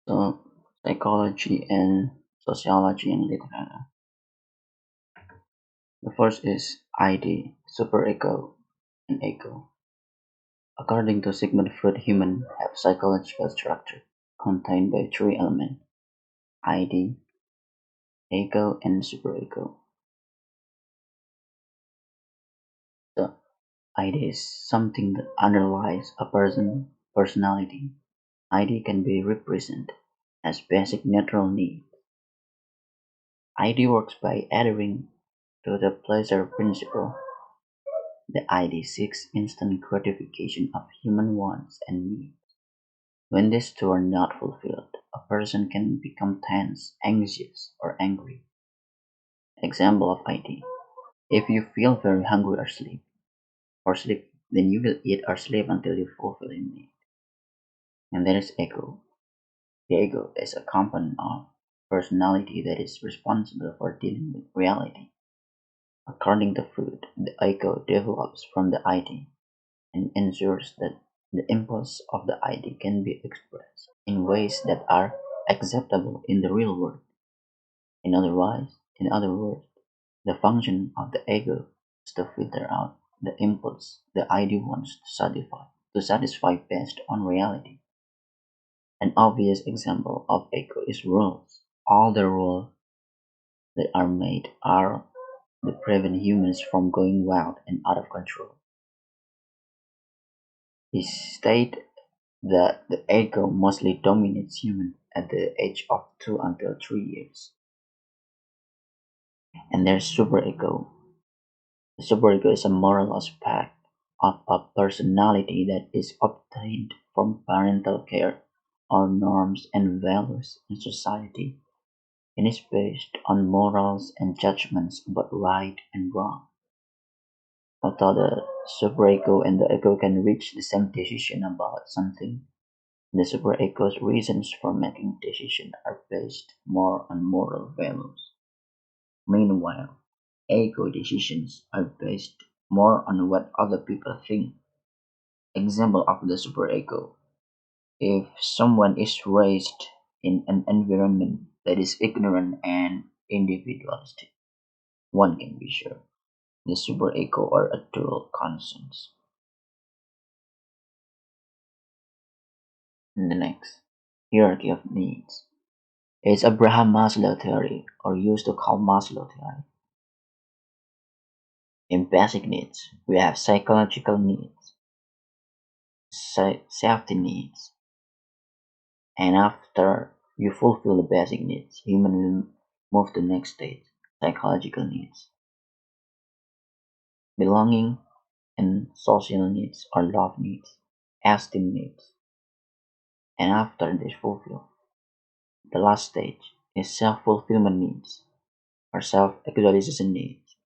So, psychology and sociology and literature. The first is ID, superego, and ego. According to Sigmund Freud, humans have psychological structure contained by three elements: ID, ego, and superego. The ID is something that underlies a person's personality. ID can be represented as basic natural need. ID works by adhering to the pleasure principle. The ID seeks instant gratification of human wants and needs. When these two are not fulfilled, a person can become tense, anxious, or angry. Example of ID. If you feel very hungry or sleep, then you will eat or sleep until you fulfill your need. And there is ego. The ego is a component of personality that is responsible for dealing with reality. According to Freud, the ego develops from the ID and ensures that the impulse of the ID can be expressed in ways that are acceptable in the real world. In other words, the function of the ego is to filter out the impulse the ID wants to satisfy based on reality. An obvious example of ego is rules. All the rules that are made are to prevent humans from going wild and out of control. He stated that the ego mostly dominates humans at the age of 2 until 3 years. And there's superego. The superego is a moral aspect of a personality that is obtained from parental care or norms and values in society and is based on morals and judgments about right and wrong. Although the superego and the ego can reach the same decision about something, the superego's reasons for making decisions are based more on moral values. Meanwhile, ego decisions are based more on what other people think. Example of the superego. If someone is raised in an environment that is ignorant and individualistic, one can be sure the superego are a dual conscience. And the next, hierarchy of needs. It's Abraham Maslow theory, or used to call Maslow theory. In basic needs, we have psychological needs, safety needs, and after you fulfill the basic needs, human will move to the next stage, psychological needs, belonging and social needs or love needs, esteem needs, and after this fulfill, the last stage is self-fulfillment needs or self-actualization needs.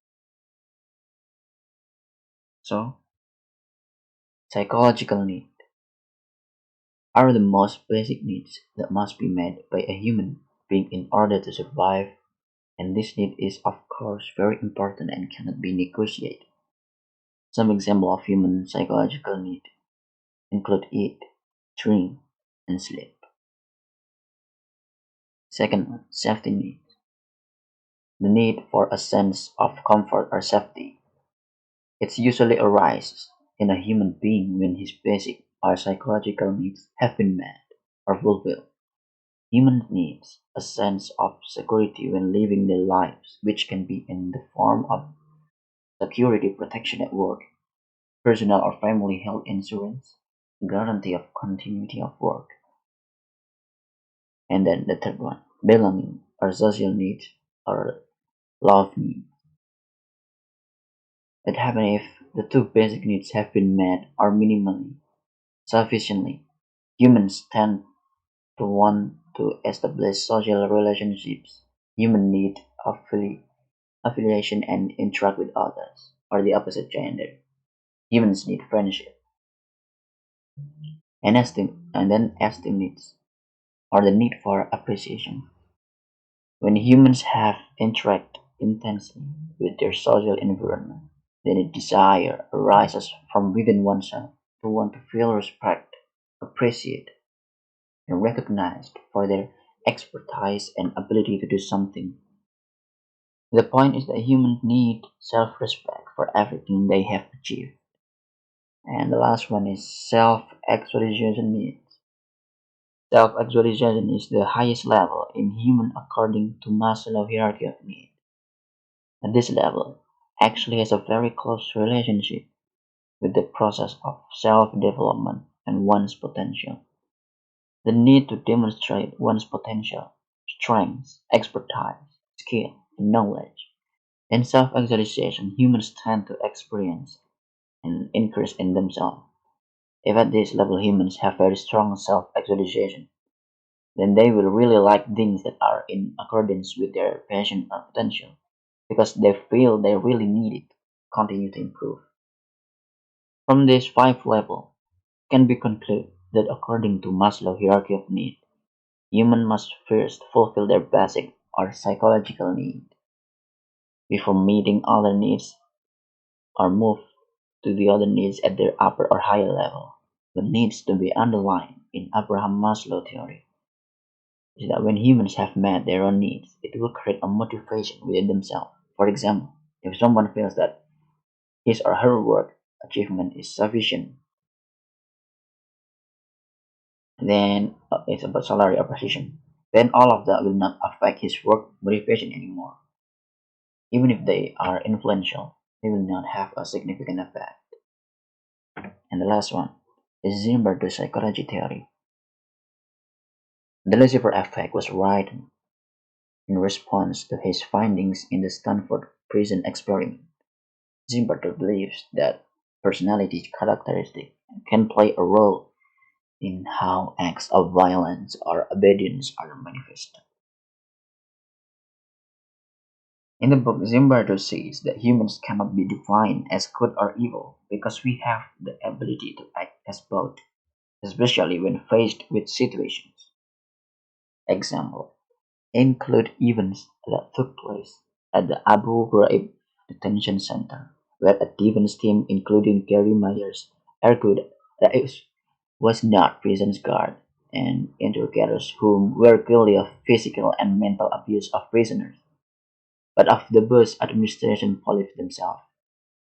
So, psychological needs are the most basic needs that must be met by a human being in order to survive, and this need is of course very important and cannot be negotiated. Some examples of human psychological needs include eat, drink, and sleep. Second one, safety needs. The need for a sense of comfort or safety. It usually arises in a human being when his basic or psychological needs have been met or fulfilled. Humans need a sense of security when living their lives, which can be in the form of security protection at work, personal or family health insurance, guarantee of continuity of work. And then the third one, belonging or social needs or love needs. It happens if the two basic needs have been met or minimally sufficiently. Humans tend to want to establish social relationships. Human need affiliation and interact with others, or the opposite gender. Humans need friendship and then esteem needs, or the need for appreciation. When humans have interact intensely with their social environment, then a desire arises from within oneself to want to feel respect, appreciate, and recognized for their expertise and ability to do something. The point is that humans need self-respect for everything they have achieved. And the last one is self-actualization needs. Self-actualization is the highest level in human according to Maslow's hierarchy of needs. And this level actually has a very close relationship with the process of self-development and one's potential. The need to demonstrate one's potential, strengths, expertise, skill, and knowledge. In self-actualization, humans tend to experience an increase in themselves. If at this level humans have very strong self-actualization, then they will really like things that are in accordance with their passion or potential, because they feel they really need it to continue to improve. From this five level, can be concluded that according to Maslow's hierarchy of needs, humans must first fulfill their basic or psychological need before meeting other needs or move to the other needs at their upper or higher level. What needs to be underlined in Abraham Maslow theory is that when humans have met their own needs, it will create a motivation within themselves. For example, if someone feels that his or her work achievement is sufficient, then it's about salary or position, then all of that will not affect his work motivation anymore. Even if they are influential, they will not have a significant effect. And the last one is Zimbardo's psychology theory. The Lucifer effect was written in response to his findings in the Stanford prison experiment. Zimbardo believes that personality characteristics can play a role in how acts of violence or obedience are manifested. In the book, Zimbardo says that humans cannot be defined as good or evil because we have the ability to act as both, especially when faced with situations. Example include events that took place at the Abu Ghraib detention center, where a defense team including Gary Myers argued that it was not prison guard and interrogators whom were guilty of physical and mental abuse of prisoners, but of the Bush administration police themselves.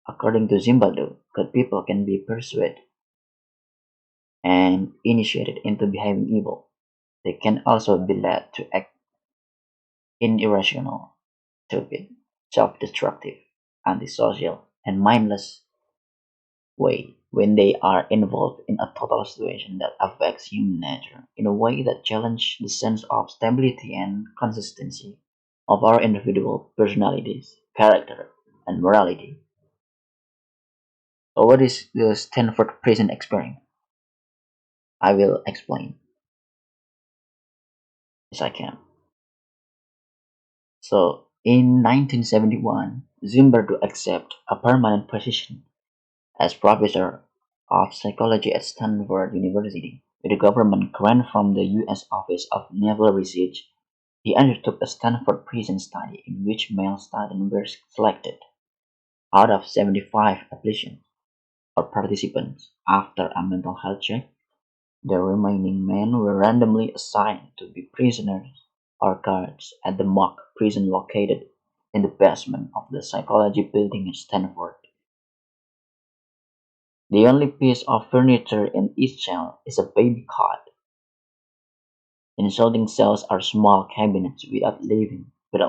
According to Zimbaldo, good people can be persuaded and initiated into behaving evil. They can also be led to act in irrational, stupid, self-destructive, antisocial, and mindless way when they are involved in a total situation that affects human nature in a way that challenges the sense of stability and consistency of our individual personalities, character, and morality. So what is the Stanford Prison Experiment? I will explain as I can. So, in 1971, Zimbardo accepted a permanent position as professor of psychology at Stanford University. With a government grant from the U.S. Office of Naval Research, he undertook a Stanford prison study in which male students were selected out of 75 applicants or participants. After a mental health check, the remaining men were randomly assigned to be prisoners or guards at the mock prison located in the basement of the psychology building at Stanford. The only piece of furniture in each cell is a baby cot. Insulting cells are small cabinets without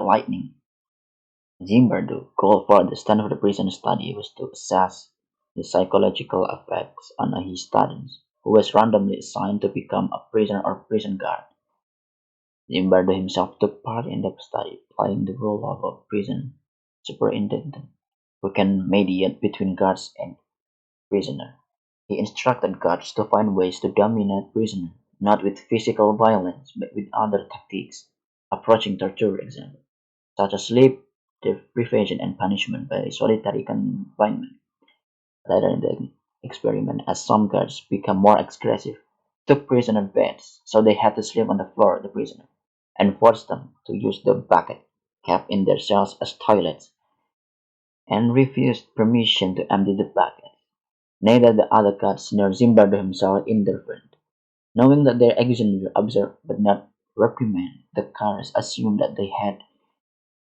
lighting. Zimbardo's goal for the Stanford prison study was to assess the psychological effects on his students, who was randomly assigned to become a prisoner or prison guard. Zimbardo himself took part in the study, playing the role of a prison superintendent who can mediate between guards and prisoners. He instructed guards to find ways to dominate prisoners, not with physical violence, but with other tactics, approaching torture, example, such as sleep deprivation and punishment by solitary confinement. Later in the experiment, as some guards became more aggressive, took prisoner beds so they had to sleep on the floor of the prison, and forced them to use the bucket kept in their cells as toilets, and refused permission to empty the bucket. Neither the other guards nor Zimbardo himself intervened. Knowing that their actions were observed but not reprimanded, the carers assumed that they had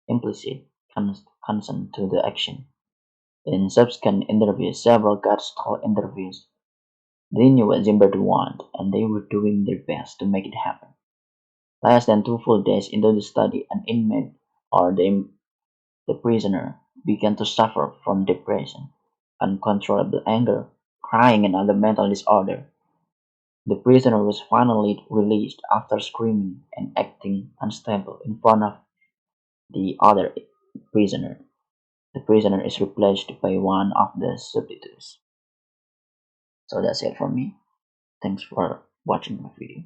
implicit consent to the action. In subsequent interviews, several guards told interviews they knew what Zimbardo wanted and they were doing their best to make it happen. Less than 2 full days into the study, an inmate or the prisoner began to suffer from depression, uncontrollable anger, crying, and other mental disorder. The prisoner was finally released after screaming and acting unstable in front of the other prisoner. The prisoner is replaced by one of the substitutes. So that's it for me. Thanks for watching my video.